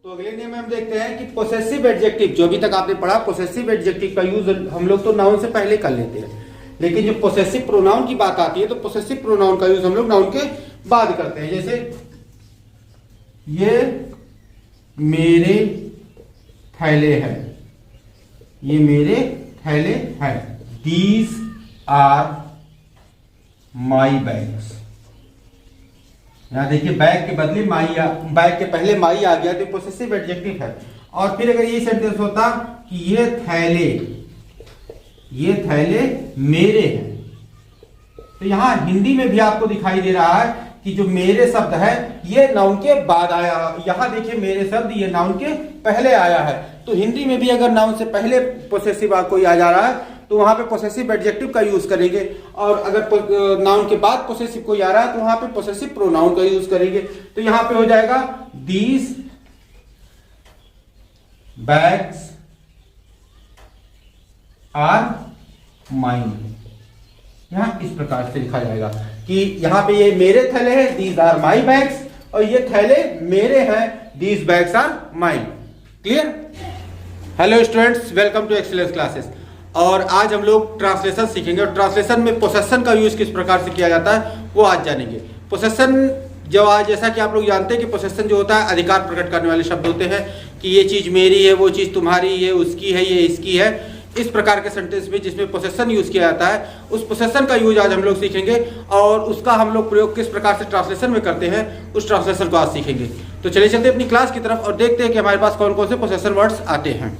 तो अगले नियम में हम देखते हैं कि पोसेसिव एडजेक्टिव, जो अभी तक आपने पढ़ा, पोसेसिव एडजेक्टिव का यूज हम लोग तो नाउन से पहले कर लेते हैं, लेकिन जब पोसेसिव प्रोनाउन की बात आती है तो पोसेसिव प्रोनाउन का यूज हम लोग नाउन के बाद करते हैं। जैसे ये मेरे थैले हैं, ये मेरे थैले हैं, दीज आर माई बैग्स। यहां देखिए बैग के बदले माई, बैग के पहले माई आ गया तो पोसेसिव एडजेक्टिव है। और फिर अगर ये सेंटेंस होता कि ये थैले मेरे हैं, तो यहां हिंदी में भी आपको दिखाई दे रहा है कि जो मेरे शब्द है ये नाउन के बाद आया। यहां देखिए मेरे शब्द ये नाउन के पहले आया है। तो हिंदी में भी अगर नाउन से पहले पोसेसिव कोई आ जा रहा है तो वहां पे पोसेसिव एडजेक्टिव का यूज करेंगे, और अगर नाउन के बाद पोसेसिव कोई आ रहा है तो वहां पे पोसेसिव प्रोनाउन का यूज करेंगे। तो यहां पे हो जाएगा दीज बैग्स आर माइन। यहां इस प्रकार से लिखा जाएगा कि यहां पे ये मेरे थैले हैं, दीज आर माई बैग्स, और ये थैले मेरे हैं, these bags are mine. Clear? Hello students, welcome to excellence classes. और आज हम लोग ट्रांसलेशन सीखेंगे, और ट्रांसलेशन में पोसेशन का यूज किस प्रकार से किया जाता है वो आज जानेंगे। पोसेशन जो आज, जैसा कि आप लोग जानते हैं कि पोसेशन जो होता है अधिकार प्रकट करने वाले शब्द होते हैं कि ये चीज मेरी है, वो चीज तुम्हारी, ये उसकी है, ये इसकी है। इस प्रकार के सेंटेंस में जिसमें पोसेशन यूज किया जाता है, उस पोसेशन का यूज आज हम लोग सीखेंगे, और उसका हम लोग प्रयोग किस प्रकार से ट्रांसलेशन में करते हैं उस ट्रांसलेशन को आज सीखेंगे। तो चलिए चलते अपनी क्लास की तरफ और देखते हैं कि हमारे पास कौन कौन से पोसेशन वर्ड्स आते हैं।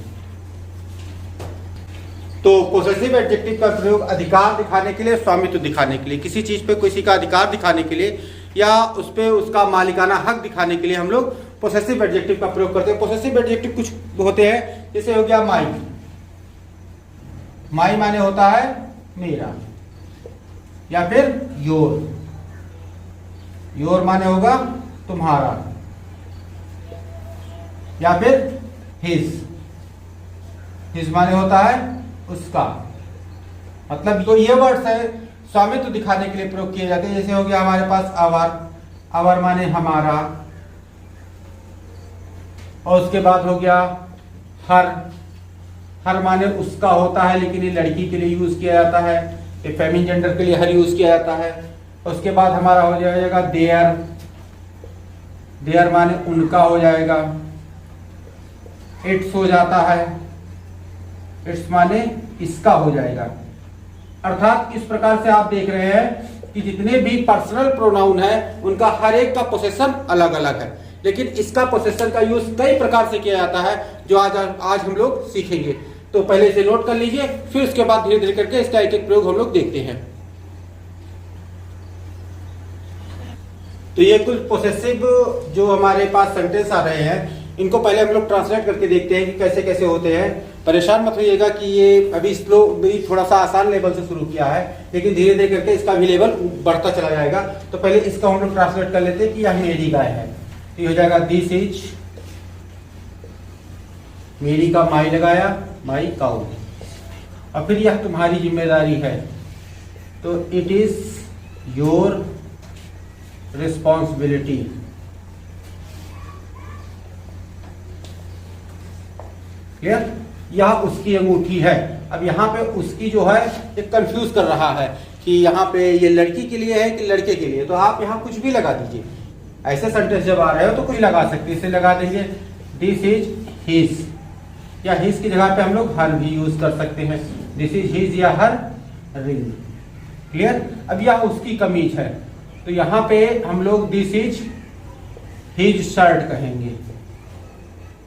तो पोसेसिव एडजेक्टिव का प्रयोग अधिकार दिखाने के लिए, स्वामित्व दिखाने के लिए, किसी चीज पे किसी का अधिकार दिखाने के लिए या उस पे उसका मालिकाना हक दिखाने के लिए हम लोग पोसेसिव एडजेक्टिव का प्रयोग करते हैं। पोसेसिव एडजेक्टिव कुछ होते हैं, जैसे हो गया माई। माई माने होता है मेरा, या फिर योर। योर माने होगा तुम्हारा, या फिर हिज। हिज माने होता है उसका। मतलब तो ये वर्ड्स है स्वामित्व दिखाने के लिए प्रयोग किए जाते हैं। जैसे हो गया हमारे पास आवर। आवर माने हमारा, और उसके बाद हो गया हर। हर माने उसका होता है, लेकिन ये लड़की के लिए यूज किया जाता है, ये फेमिनिन जेंडर के लिए हर यूज किया जाता है। उसके बाद हमारा हो जाएगा देयर। देयर माने उनका हो जाएगा। इट्स हो जाता है, इट्स माने इसका हो जाएगा। अर्थात इस प्रकार से आप देख रहे हैं कि जितने भी पर्सनल प्रोनाउन है उनका हर एक का पोसेशन अलग अलग है, लेकिन इसका पोसेशन का यूज कई प्रकार से किया जाता है जो आज हम लोग सीखेंगे। तो पहले इसे नोट कर लीजिए, फिर उसके बाद धीरे धीरे करके इसका एक एक प्रयोग हम लोग देखते हैं। तो ये कुछ पोसेसिव जो हमारे पास सेंटेंस आ रहे हैं, इनको पहले हम लोग ट्रांसलेट करके देखते हैं कि कैसे कैसे होते हैं। परेशान मत होइएगा कि ये अभी स्लो भी थोड़ा सा आसान लेवल से शुरू किया है, लेकिन धीरे धीरे करके इसका भी लेवल बढ़ता चला जाएगा। तो पहले इसका हम लोग ट्रांसलेट कर लेते हैं कि यह मेरी गाय है। तो ये हो जाएगा दिस इज, मेरी का माई लगाया, माई काउ। और फिर यह तुम्हारी जिम्मेदारी है, तो it is your responsibility. Clear? यह उसकी अंगूठी है। अब यहाँ पे उसकी जो है एक कंफ्यूज कर रहा है कि यहाँ पे ये लड़की के लिए है कि लड़के के लिए। तो आप यहाँ कुछ भी लगा दीजिए। ऐसे सेंटेंस जब आ रहे हो तो कुछ लगा सकते हैं। इसे लगा देंगे दिस इज हिज, या हिज की जगह पे हम लोग हर भी यूज कर सकते हैं। दिस इज हिज या हर रिंग। क्लियर? अब यह उसकी कमीज है, तो यहाँ पे हम लोग दिस इज हिज शर्ट कहेंगे,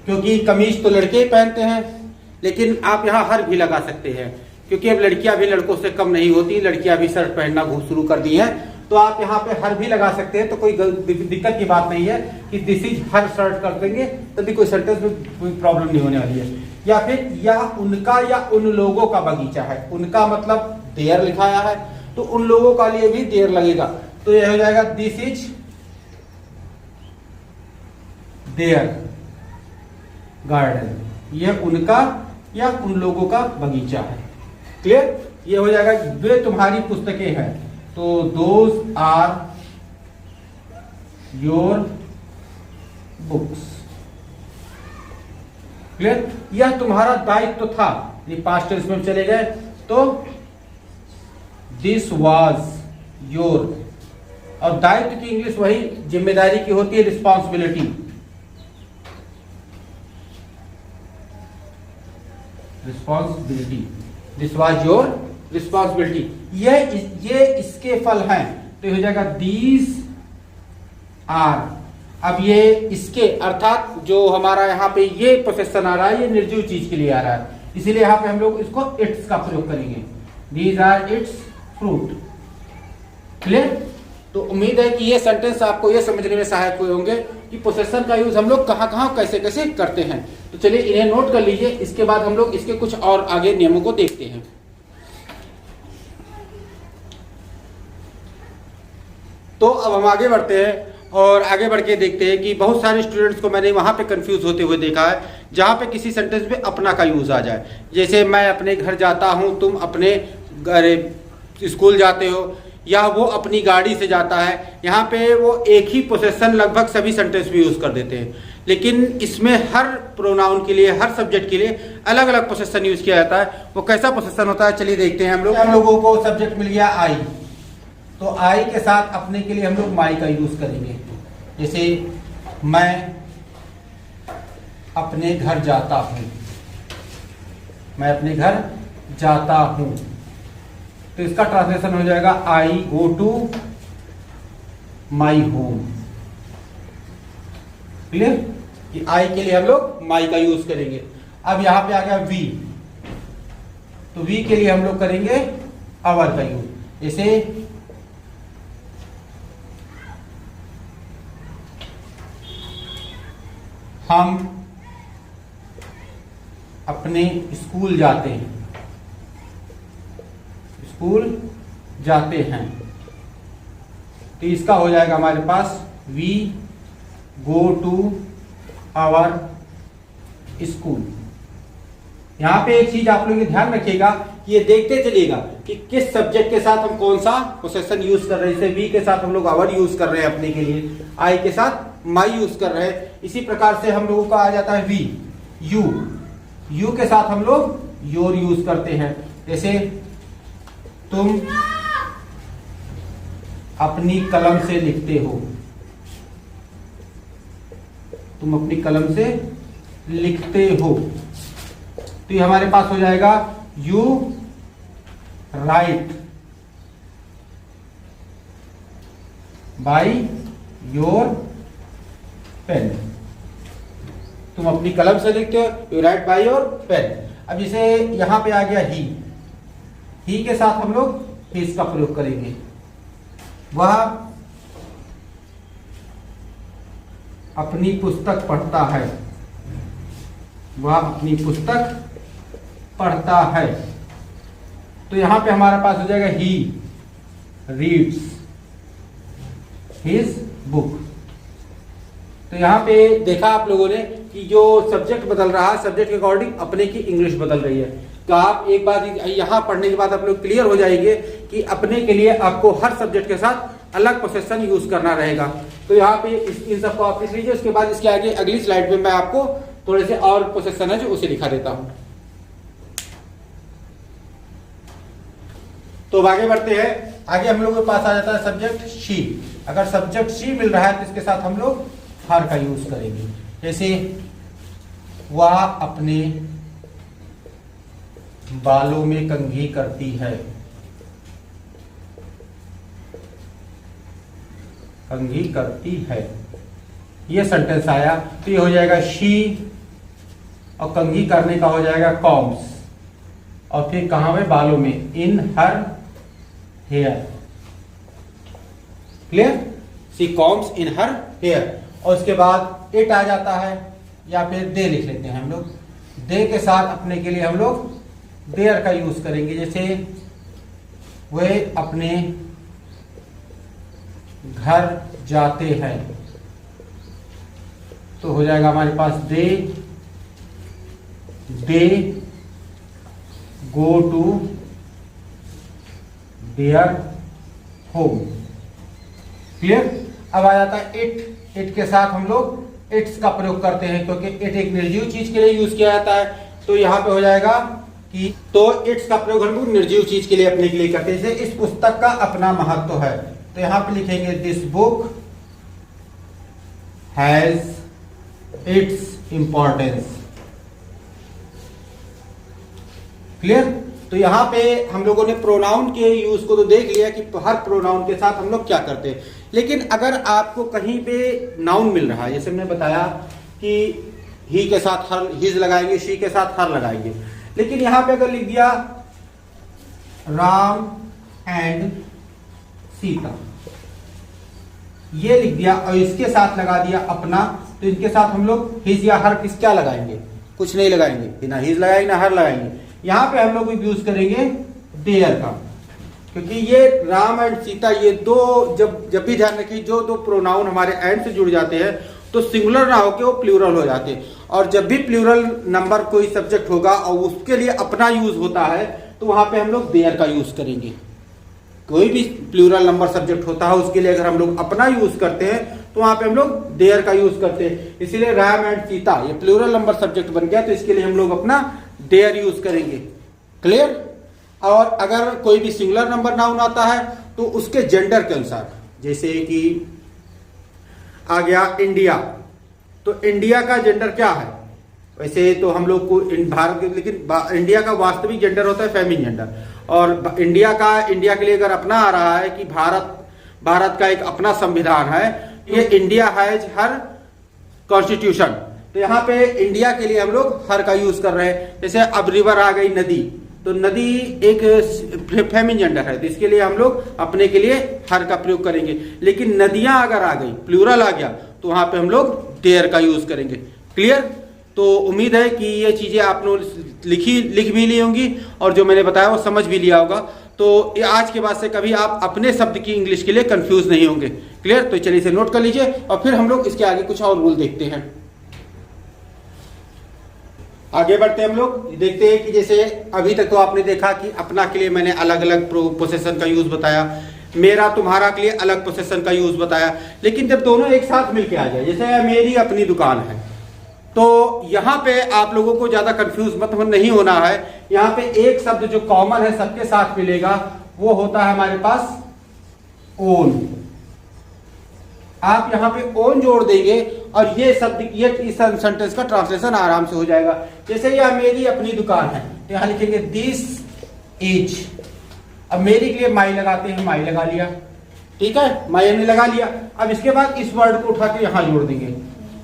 क्योंकि कमीज तो लड़के ही पहनते हैं। लेकिन आप यहाँ हर भी लगा सकते हैं, क्योंकि अब लड़कियां भी लड़कों से कम नहीं होती, लड़कियां भी शर्ट पहनना शुरू कर दी हैं। तो आप यहाँ पे हर भी लगा सकते हैं, तो कोई दिक्कत की बात नहीं है कि दिस इज हर शर्ट कर देंगे, तभी कोई सेंटेंस में कोई प्रॉब्लम नहीं होने वाली है। या फिर यह उनका या उन लोगों का बगीचा है। उनका मतलब देयर लिखाया है, तो उन लोगों का लिए भी देयर लगेगा। तो यह हो जाएगा दिस इज देयर गार्डन। यह उनका या उन लोगों का बगीचा है। क्लियर? ये हो जाएगा वे तुम्हारी पुस्तकें हैं, तो those are your books. Clear? यह तुम्हारा दायित्व था, ये पास्ट टेंस में चले गए तो दिस वाज योर, और दायित्व की इंग्लिश वही जिम्मेदारी की होती है, responsibility. Responsibility, this was your responsibility. ये इसके फल हैं, तो हो जाएगा दीज आर। अब ये इसके अर्थात जो हमारा यहाँ पे ये पोसेशन आ रहा है, ये निर्जीव चीज के लिए आ रहा है, इसीलिए यहाँ पे हम लोग इसको इट्स का प्रयोग करेंगे। These are its fruit. Clear? तो उम्मीद है कि ये सेंटेंस आपको ये समझने में सहायक हुए होंगे कि पोसेशन का यूज हम लोग कहाँ कहाँ कैसे कैसे करते हैं। तो चलिए इन्हें नोट कर लीजिए, इसके बाद हम लोग इसके कुछ और आगे नियमों को देखते हैं। तो अब हम आगे बढ़ते हैं और आगे बढ़ के देखते हैं कि बहुत सारे स्टूडेंट्स को मैंने वहां पे कंफ्यूज होते हुए देखा है, जहां पे किसी सेंटेंस में अपना का यूज आ जाए। जैसे मैं अपने घर जाता हूं, तुम अपने स्कूल जाते हो, या वो अपनी गाड़ी से जाता है। यहाँ पे वो एक ही पोसेशन लगभग सभी सेंटेंस में यूज कर देते हैं, लेकिन इसमें हर प्रोनाउन के लिए, हर सब्जेक्ट के लिए अलग अलग पोसेशन यूज किया जाता है। वो कैसा पोसेशन होता है चलिए देखते हैं। हम लोगों को सब्जेक्ट मिल गया आई, तो आई के साथ अपने के लिए हम लोग माई का यूज करेंगे। जैसे मैं अपने घर जाता हूं, मैं अपने घर जाता हूं, तो इसका ट्रांसलेशन हो जाएगा I go to my home. Clear? कि आई के लिए हम लोग माई का यूज करेंगे। अब यहां पे आ गया वी, तो वी के लिए हम लोग करेंगे आवर का यूज। जैसे हम अपने स्कूल जाते हैं, स्कूल जाते हैं, तो इसका हो जाएगा हमारे पास we go to our school. यहां पे एक चीज आप लोग ध्यान रखिएगा कि ये देखते चलिएगा कि किस सब्जेक्ट के साथ हम कौन सा पोसेशन यूज कर रहे हैं। जैसे वी के साथ हम लोग आवर यूज कर रहे हैं अपने के लिए, आई के साथ माई यूज कर रहे हैं। इसी प्रकार से हम लोगों का आ जाता है वी, यू, यू के साथ हम लोग योर यूज करते हैं। जैसे तुम अपनी कलम से लिखते हो, तुम अपनी कलम से लिखते हो, तो ये हमारे पास हो जाएगा you write by your pen. तुम अपनी कलम से लिखते हो, you write by your pen. अब जैसे यहां पे आ गया ही के साथ हम लोग हिज का प्रयोग करेंगे। वह अपनी पुस्तक पढ़ता है, वह अपनी पुस्तक पढ़ता है, तो यहां पे हमारे पास हो जाएगा ही रीड्स हिज बुक। तो यहां पे देखा आप लोगों ने कि जो सब्जेक्ट बदल रहा है, सब्जेक्ट के अकॉर्डिंग अपने की इंग्लिश बदल रही है। तो आप एक बात यहां पढ़ने के बाद आप लोग क्लियर हो जाएंगे कि अपने के लिए आपको हर सब्जेक्ट के साथ अलग पोसेशन यूज करना रहेगा। तो यहाँ पे इन सबको आप लिख लीजिए। उसके बाद इसके आगे अगली स्लाइड में मैं आपको थोड़े से और पोसेशन है जो उसे दिखा देता हूं। तो आगे बढ़ते हैं। आगे हम लोग के पास आ जाता है सब्जेक्ट शी। अगर सब्जेक्ट शी मिल रहा है तो इसके साथ हम लोग हर का यूज करेंगे। जैसे वह अपने बालों में कंघी करती है, कंघी करती है, ये सेंटेंस आया। तो ये हो जाएगा शी और कंघी करने का हो जाएगा कॉम्स, और फिर कहां में, बालों में, इन हर हेयर। क्लियर? सी कॉम्स इन हर हेयर। और उसके बाद इट आ जाता है, या फिर दे लिख लेते हैं हम लोग। दे के साथ अपने के लिए हम लोग देयर का यूज करेंगे। जैसे वे अपने घर जाते हैं, तो हो जाएगा हमारे पास they go to their home. Clear? अब आ जाता है इट। इट के साथ हम लोग इट्स का प्रयोग करते हैं, क्योंकि इट एक निर्जीव चीज के लिए यूज किया जाता है। तो यहाँ पे हो जाएगा कि तो इट्स का प्रयोग हम लोग निर्जीव चीज के लिए अपने के लिए करते हैं। जैसे इस पुस्तक का अपना महत्व है, तो यहाँ पे लिखेंगे this book has its importance. Clear? तो यहाँ पे हम लोगों ने प्रोनाउन के यूज को तो देख लिया कि हर प्रोनाउन के साथ हम लोग क्या करते हैं। लेकिन अगर आपको कहीं पे नाउन मिल रहा है, जैसे हमने बताया कि ही के साथ हर, हिज लगाएंगे, शी के साथ हर लगाएंगे, लेकिन यहां पे अगर लिख दिया राम एंड सीता, ये लिख दिया और इसके साथ लगा दिया अपना, तो इनके साथ हम लोग हिज या हर किस क्या लगाएंगे? कुछ नहीं लगाएंगे, ना हिज लगाएंगे ना हर लगाएंगे। यहां पे हम लोग यूज करेंगे देयर का, क्योंकि ये राम एंड सीता, ये दो जब भी ध्यान रखिए, जो दो प्रोनाउन हमारे एंड से जुड़ जाते हैं तो सिंगुलर ना होके वो प्लूरल हो जाते हैं। और जब भी प्लूरल नंबर कोई सब्जेक्ट होगा और उसके लिए अपना यूज होता है, तो वहां पे हम लोग देयर का यूज करेंगे। कोई भी प्लूरल नंबर सब्जेक्ट होता है उसके लिए अगर हम लोग अपना यूज करते हैं तो वहां पे हम लोग देयर का यूज करते हैं। इसीलिए राम एंड सीता ये प्लूरल नंबर सब्जेक्ट बन गया, तो इसके लिए हम लोग अपना देयर यूज करेंगे। क्लियर? और अगर कोई भी सिंगुलर नंबर नाउन आता है तो उसके जेंडर के अनुसार, जैसे कि आ गया इंडिया, तो इंडिया का जेंडर क्या है? वैसे तो हम लोग को भारत के, लेकिन इंडिया का वास्तविक जेंडर होता है फेमिन जेंडर। और इंडिया के लिए अगर अपना आ रहा है कि भारत का एक अपना संविधान है, ये इंडिया हैज हर कॉन्स्टिट्यूशन, तो यहाँ पे इंडिया के लिए हम लोग हर का यूज कर रहे हैं। जैसे अब रिवर आ गई नदी, तो नदी एक फेमिन जेंडर है, तो इसके लिए हम लोग अपने के लिए हर का प्रयोग करेंगे। लेकिन नदियां अगर आ गई, प्लूरल आ गया, तो वहां पे हम लोग देयर का यूज करेंगे। क्लियर? तो उम्मीद है कि ये चीजें आप लोग लिख भी ली होंगी और जो मैंने बताया वो समझ भी लिया होगा। तो आज के बाद से कभी आप अपने शब्द की इंग्लिश के लिए कंफ्यूज नहीं होंगे। क्लियर? तो चलिए इसे नोट कर लीजिए और फिर हम लोग इसके आगे कुछ और रूल देखते हैं। आगे बढ़ते हैं हम लोग, देखते हैं कि जैसे अभी तक तो आपने देखा कि अपना के लिए मैंने अलग अलग पोसेशन का यूज बताया, मेरा तुम्हारा के लिए अलग पोसेशन का यूज बताया। लेकिन जब दोनों एक साथ मिलके आ जाए, जैसे मेरी अपनी दुकान है, तो यहाँ पे आप लोगों को ज्यादा कंफ्यूज मतलब नहीं होना है। यहाँ पे एक शब्द जो कॉमन है सबके साथ मिलेगा, वो होता है हमारे पास ओन। आप यहाँ पे ओन जोड़ देंगे और ये शब्द, ये इस सेंटेंस का ट्रांसलेशन आराम से हो जाएगा। जैसे यह मेरी अपनी दुकान है, तो यहाँ लिखेंगे दिस इज। अब मेरी के लिए माई लगाते हैं, माई लगा लिया, ठीक है, माई हमने लगा लिया। अब इसके बाद इस वर्ड को उठा के यहाँ जोड़ देंगे,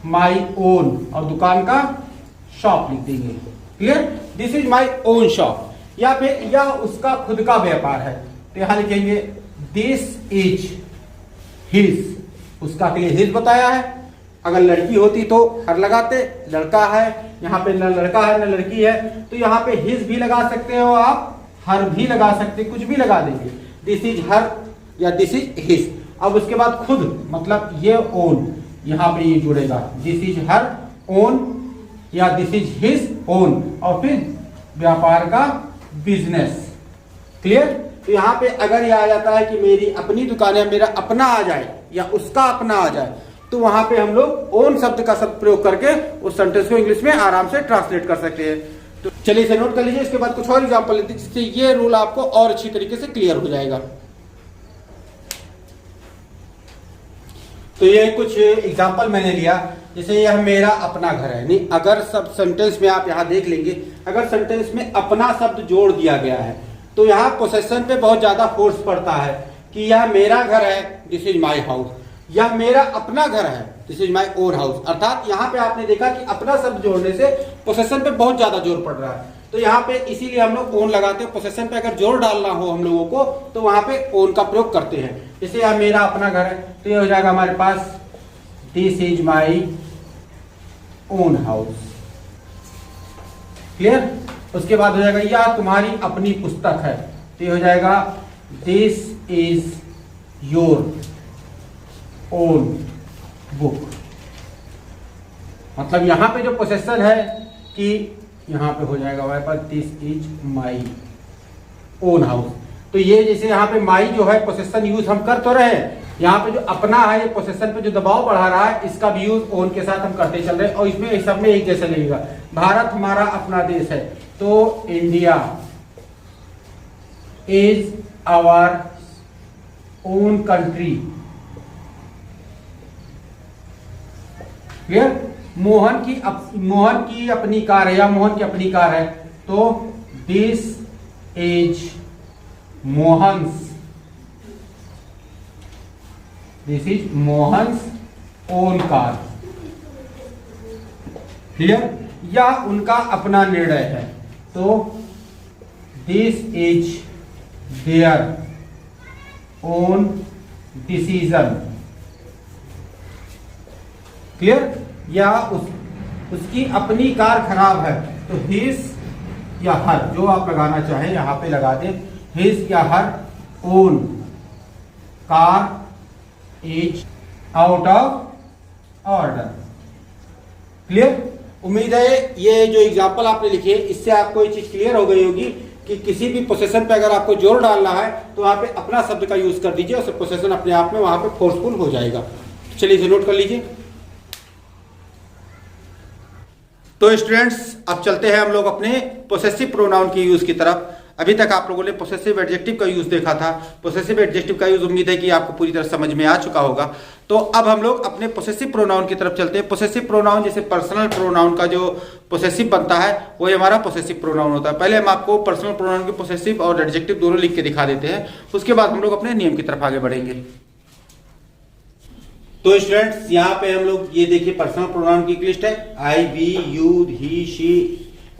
माई ओन, और दुकान का शॉप लिख देंगे। Clear? This is my own shop. या फिर यह उसका खुद का व्यापार है, तो यहाँ लिखेंगे दिस इज हिज। उसका के लिए हिज बताया है। अगर लड़की होती तो हर लगाते, लड़का है, यहाँ पे न लड़का है न लड़की है, तो यहाँ पे हिज भी लगा सकते हो आप, हर भी लगा सकते, कुछ भी लगा देंगे। दिस इज हर या दिस इज हिज। अब उसके बाद खुद मतलब ये ओन, यहाँ पे ये जुड़ेगा, दिस इज हर ओन या दिस इज हिज ओन, और फिर व्यापार का बिजनेस। क्लियर? तो यहाँ पे अगर यह आ जाता है कि मेरी अपनी दुकान है, मेरा अपना आ जाए या उसका अपना आ जाए, तो वहां पे हम लोग ओन शब्द का शब्द प्रयोग करके उस सेंटेंस को इंग्लिश में आराम से ट्रांसलेट कर सकते हैं। तो चलिए इसे नोट कर लीजिए। इसके बाद कुछ और एग्जांपल लेते हैं जिससे ये रूल आपको और अच्छी तरीके से क्लियर हो जाएगा। तो ये कुछ एग्जांपल मैंने लिया, जैसे यह मेरा अपना घर है। नहीं, अगर सब सेंटेंस में आप यहां देख लेंगे, अगर सेंटेंस में अपना शब्द जोड़ दिया गया है तो यहाँ पोसेशन पे बहुत ज्यादा फोर्स पड़ता है कि यह मेरा घर है, दिस इज माई हाउस, यह मेरा अपना घर है, this is my own house. अर्थात यहाँ पे आपने देखा कि अपना शब्द जोड़ने से पोसेशन पे बहुत ज्यादा जोर पड़ रहा है। तो यहाँ पे इसीलिए हम लोग ओन लगाते हैं। पोसेशन पे अगर जोर डालना हो हम लोगों को तो वहां पे ओन का प्रयोग करते हैं। जैसे यह मेरा अपना घर है, तो ये हो जाएगा हमारे पास this is my own house. Clear? उसके बाद हो जाएगा यह तुम्हारी अपनी पुस्तक है, तो ये हो जाएगा this is your own book. मतलब यहां पे जो पोसेशन है कि यहां पे हो जाएगा हमारे पास this is my own house. तो ये जैसे यहाँ पे माई जो है पोसेशन यूज हम कर तो रहे हैं, यहाँ पे जो अपना है ये पोसेशन पे जो दबाव बढ़ा रहा है इसका भी यूज ओन के साथ हम करते चल रहे हैं और इसमें सब में एक जैसा लगेगा। भारत हमारा अपना देश है तो India is our own country. Clear? Mohan की अपनी कार है या मोहन की अपनी कार है तो this is Mohan's own car. Clear? या उनका अपना निर्णय है तो this is their own decision. Clear? या उसकी अपनी कार खराब है तो हिज या हर, जो आप लगाना चाहें यहां पे लगा दें, हिज या her own car is out of order. Clear? उम्मीद है ये जो एग्जाम्पल आपने लिखे इससे आपको ये चीज क्लियर हो गई होगी कि किसी भी पोसेशन पे अगर आपको जोर डालना है तो वहां पे अपना शब्द का यूज कर दीजिए और पोसेशन अपने आप में वहां पे फोर्सफुल हो जाएगा। चलिए इसे नोट कर लीजिए। तो स्टूडेंट्स अब चलते हैं हम लोग अपने पोसेसिव प्रोनाउन की यूज की तरफ। अभी तक आप लोगों ने पोसेसिव एडजेक्टिव का यूज देखा था। पोसेसिव एडजेक्टिव का यूज उम्मीद है कि आपको पूरी तरह समझ में आ चुका होगा। तो अब हम लोग अपने पोसेसिव प्रोनाउन की तरफ चलते हैं। पोसेसिव प्रोनाउन जैसे पर्सनल प्रोनाउन का जो पोसेसिव बनता है वही हमारा पोसेसिव प्रोनाउन होता है। पहले हम आपको पर्सनल प्रोनाउन के पोसेसिव और एडजेक्टिव दोनों लिख के दिखा देते हैं, उसके बाद हम लोग अपने नियम की तरफ आगे बढ़ेंगे। तो स्टूडेंट्स यहाँ पे हम लोग ये देखिए पर्सनल प्रोनाउन की लिस्ट है, I, we, you, he, she,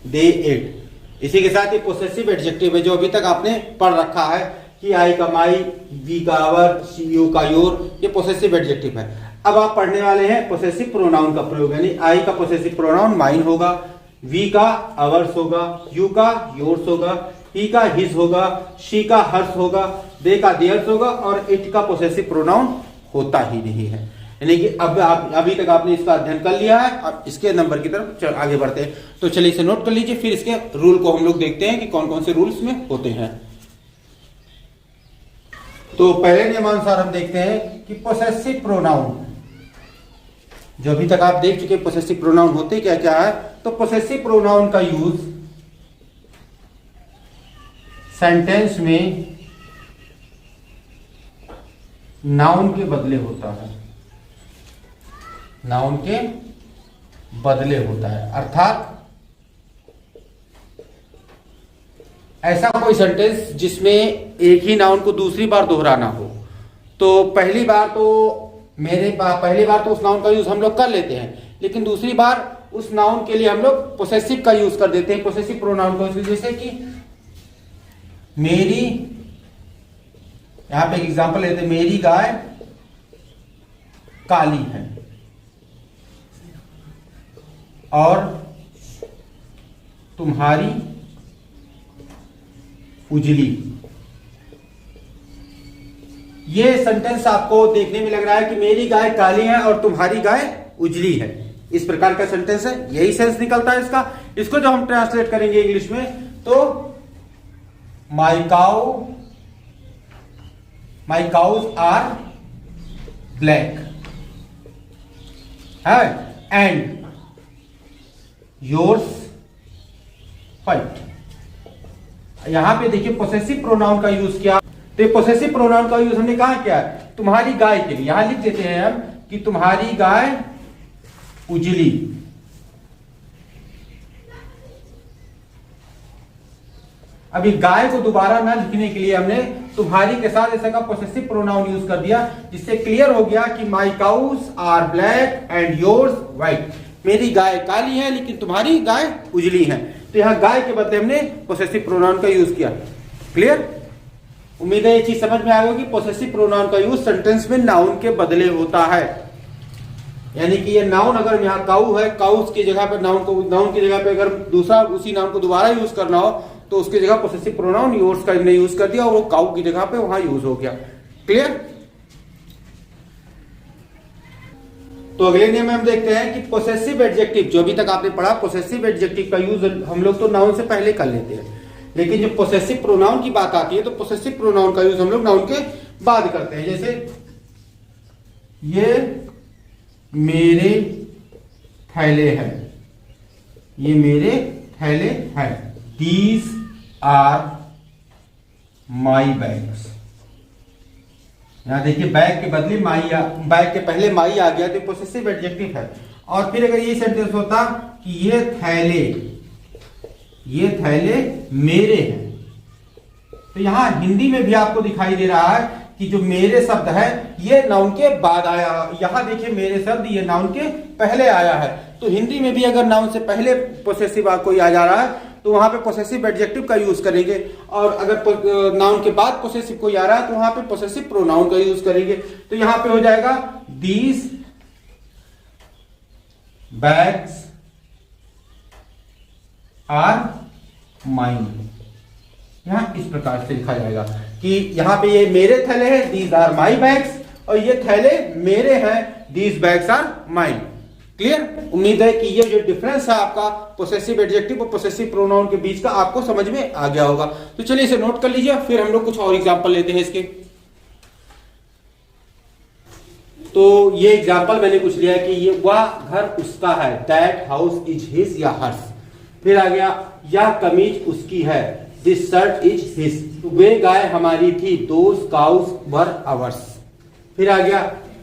they, it. इसी के साथ ये पोसेसिव एडजेक्टिव है जो अभी तक आपने पढ़ रखा है कि आई का माई, वी का आवर, यू का योर, ये पोसेसिव एडजेक्टिव है। अब आप पढ़ने वाले हैं पोसेसिव प्रोनाउन का प्रयोग, यानी आई का पोसेसिव प्रोनाउन माइन होगा, वी का अवर्स होगा, यू का योर्स होगा, ही का हिज होगा, शी का हर्स होगा, दे का देयर्स होगा और इट का पोसेसिव प्रोनाउन होता ही नहीं है। यानी कि अब अभी तक आपने इसका अध्ययन कर लिया है। अब इसके नंबर की तरफ आगे बढ़ते हैं। तो चलिए इसे नोट कर लीजिए, फिर इसके रूल को हम लोग देखते हैं कि कौन कौन से रूल्स में होते हैं। तो पहले नियमानुसार हम देखते हैं कि पोसेसिव प्रोनाउन जो अभी तक आप देख चुके पोसेसिव प्रोनाउन होते क्या क्या है। तो पोसेसिव प्रोनाउन का यूज सेंटेंस में नाउन के बदले होता है, नाउन के बदले होता है। अर्थात ऐसा कोई सेंटेंस जिसमें एक ही नाउन को दूसरी बार दोहराना हो। तो पहली बार तो उस नाउन का यूज हम लोग कर लेते हैं, लेकिन दूसरी बार उस नाउन के लिए हम लोग पोसेसिव का यूज कर देते हैं, पोसेसिव प्रोनाउन को। जैसे कि मेरी, यहां पे एग्जांपल लेते हैं, मेरी गाय काली है और तुम्हारी उजली। ये सेंटेंस आपको देखने में लग रहा है कि मेरी गाय काली है और तुम्हारी गाय उजली है, इस प्रकार का सेंटेंस है, यही सेंस निकलता है इसका। इसको जो हम ट्रांसलेट करेंगे इंग्लिश में तो माई काउज आर ब्लैक है एंड योर्स व्हाइट। यहां पे देखिए पोसेसिव प्रोनाउन का यूज किया। तो पोसेसिव प्रोनाउन का यूज हमने कहा क्या है, तुम्हारी गाय के लिए। यहां लिख देते हैं हम कि तुम्हारी गाय उजली। अभी गाय को दोबारा ना लिखने के लिए हमने तुम्हारी के साथ ऐसा का पोसेसिव प्रोनाउन यूज कर दिया, जिससे क्लियर हो गया कि my cows are black and yours white. मेरी गाय काली है लेकिन तुम्हारी गाय उजली है। तो यहां गाय के बदले हमने पोसेसिव प्रोनाउन का यूज किया। क्लियर? उम्मीद है ये चीज समझ में आ गई कि पोसेसिव प्रोनाउन का यूज सेंटेंस में नाउन के बदले होता है। यानी कि ये नाउन अगर यहाँ काऊ है, काउस की जगह पर नाउन की जगह पे अगर दूसरा उसी नाउन को दोबारा यूज करना हो तो उसकी जगह पोसेसिव प्रोनाउन योर्स का हमने यूज कर दिया और वो काऊ की जगह पे वहां यूज हो गया। क्लियर? तो अगले नियम में हम देखते हैं कि पोसेसिव एडजेक्टिव, जो अभी तक आपने पढ़ा पोसेसिव एडजेक्टिव का यूज हम लोग तो नाउन से पहले कर लेते हैं, लेकिन जब पोसेसिव प्रोनाउन की बात आती है तो पोसेसिव प्रोनाउन का यूज हम लोग नाउन के बाद करते हैं। जैसे ये मेरे थैले हैं, ये मेरे थैले हैं। These are my bags. यहां देखिए बैग के बदले माई, बैग के पहले माई आ गया तो पोसेसिव एडजेक्टिव है। और फिर अगर ये सेंटेंस होता कि ये थैले मेरे हैं, तो यहां हिंदी में भी आपको दिखाई दे रहा है कि जो मेरे शब्द है ये नाउन के बाद आया। यहां देखिए मेरे शब्द ये नाउन के पहले आया है। तो हिंदी में भी अगर नाउन से पहले पोसेसिव कोई आ जा रहा है तो वहां पे पोसेसिव एडजेक्टिव का यूज करेंगे, और अगर नाउन के बाद पोसेसिव कोई आ रहा है तो वहां पे पोसेसिव प्रोनाउन का यूज करेंगे। तो यहां पे हो जाएगा दीज बैग्स आर माइन। यहां इस प्रकार से लिखा जाएगा कि यहां पे ये मेरे थैले हैं, दीज आर माई बैग्स, और ये थैले मेरे हैं, these bags are mine. Clear? उम्मीद है कि ये जो डिफरेंस है आपका पोसेसिव एडजेक्टिव और पोसेसिव प्रोनाउन के बीच का आपको समझ में आ गया होगा। तो चलिए इसे नोट कर लीजिए, फिर हम लोग कुछ और एग्जांपल लेते हैं इसके। तो ये एग्जांपल मैंने कुछ लिया है कि ये वह घर उसका है, दैट हाउस इज हिज या हर्स। फिर आ गया यह कमीज उसकी है, दिस शर्ट इज हिज। वे गाय हमारी थी, दोज काउस वर अवर्स। फिर आ गया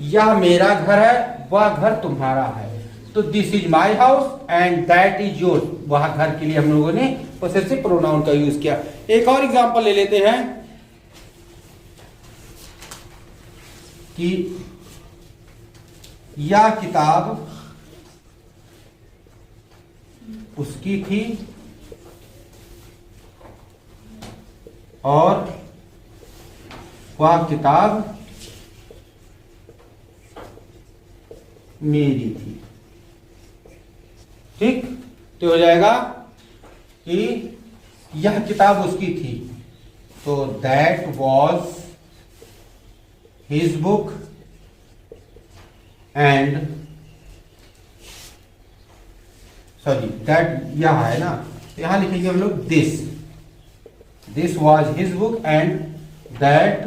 यह मेरा घर है, वह घर तुम्हारा है। तो this is my house and that is your. वह घर के लिए हम लोगों ने पोसेसिव प्रोनाउन का यूज किया। एक और एग्जांपल ले लेते हैं कि यह किताब उसकी थी और वह किताब मेरी थी। ठीक? तो हो जाएगा कि यह किताब उसकी थी, तो that was his book and sorry that यह है ना, तो यहां लिखेंगे हम लोग this was his book and that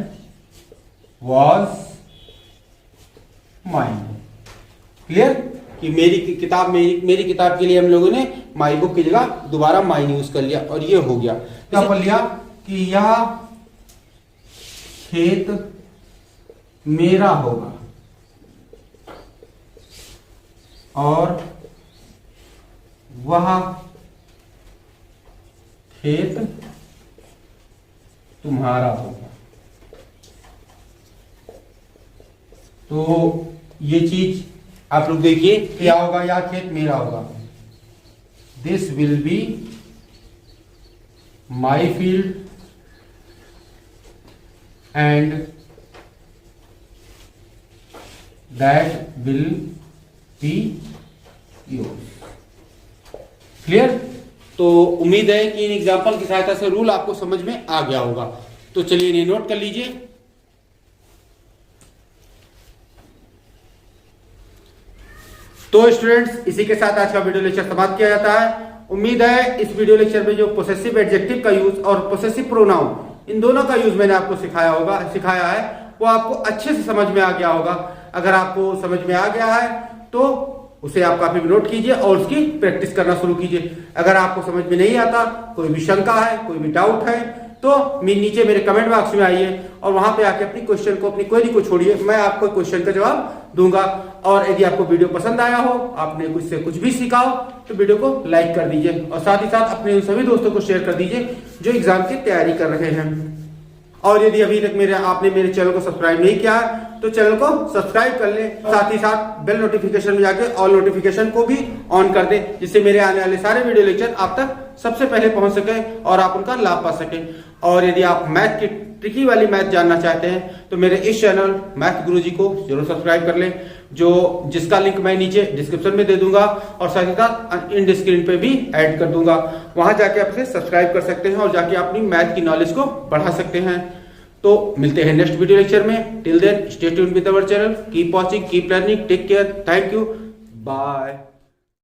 was mine. Clear? कि मेरी किताब के लिए हम लोगों ने माई बुक की जगह दोबारा माइन यूज कर लिया और ये हो गया। क्या बोल लिया कि यह खेत मेरा होगा और वह खेत तुम्हारा होगा। तो ये चीज आप लोग देखिए क्या होगा, या खेत मेरा होगा, this will be my field and that will be yours. Clear? तो उम्मीद है कि इन एग्जाम्पल की सहायता से रूल आपको समझ में आ गया होगा। तो चलिए इन्हें नोट कर लीजिए। तो स्टूडेंट्स, इसी के साथ आज का वीडियो लेक्चर समाप्त किया जाता है। उम्मीद है इस वीडियो लेक्चर में जो पोसेसिव एडजेक्टिव का यूज और पोसेसिव प्रोनाउन इन दोनों का यूज मैंने आपको सिखाया है वो आपको अच्छे से समझ में आ गया होगा। अगर आपको समझ में आ गया है तो उसे आप काफी नोट कीजिए और उसकी प्रैक्टिस करना शुरू कीजिए। अगर आपको समझ में नहीं आता, कोई भी शंका है, कोई भी डाउट है, तो नीचे मेरे कमेंट बॉक्स में आइए और वहां पे आके अपनी क्वेश्चन को, अपनी क्वेरी को छोड़िए, मैं आपको क्वेश्चन का जवाब दूंगा। और यदि आपको वीडियो पसंद आया हो, आपने उससे कुछ भी सीखा हो, तो वीडियो को लाइक कर दीजिए और साथ ही साथ अपने सभी दोस्तों को शेयर कर दीजिए जो एग्जाम की तैयारी कर रहे हैं। और यदि अभी तक आपने मेरे चैनल को सब्सक्राइब नहीं किया तो चैनल को सब्सक्राइब कर ले, साथ ही साथ बेल नोटिफिकेशन में जाके ऑल नोटिफिकेशन को भी ऑन कर दे, जिससे मेरे आने वाले सारे वीडियो लेक्चर आप तक सबसे पहले पहुंच सके और आप उनका लाभ पा सके। और यदि आप मैथ की ट्रिकी वाली मैथ जानना चाहते हैं तो मेरे इस चैनल मैथ गुरुजी को जरूर सब्सक्राइब कर लें, जिसका लिंक मैं नीचे डिस्क्रिप्शन में दे दूंगा और साथ ही साथ इन स्क्रीन पे भी ऐड कर दूंगा। वहां जाके आप इसे सब्सक्राइब कर सकते हैं और जाके अपनी मैथ की नॉलेज को बढ़ा सकते हैं। तो मिलते हैं नेक्स्ट वीडियो लेक्चर में। Till then stay tuned with our channel, keep watching, keep learning, take care, thank you, bye.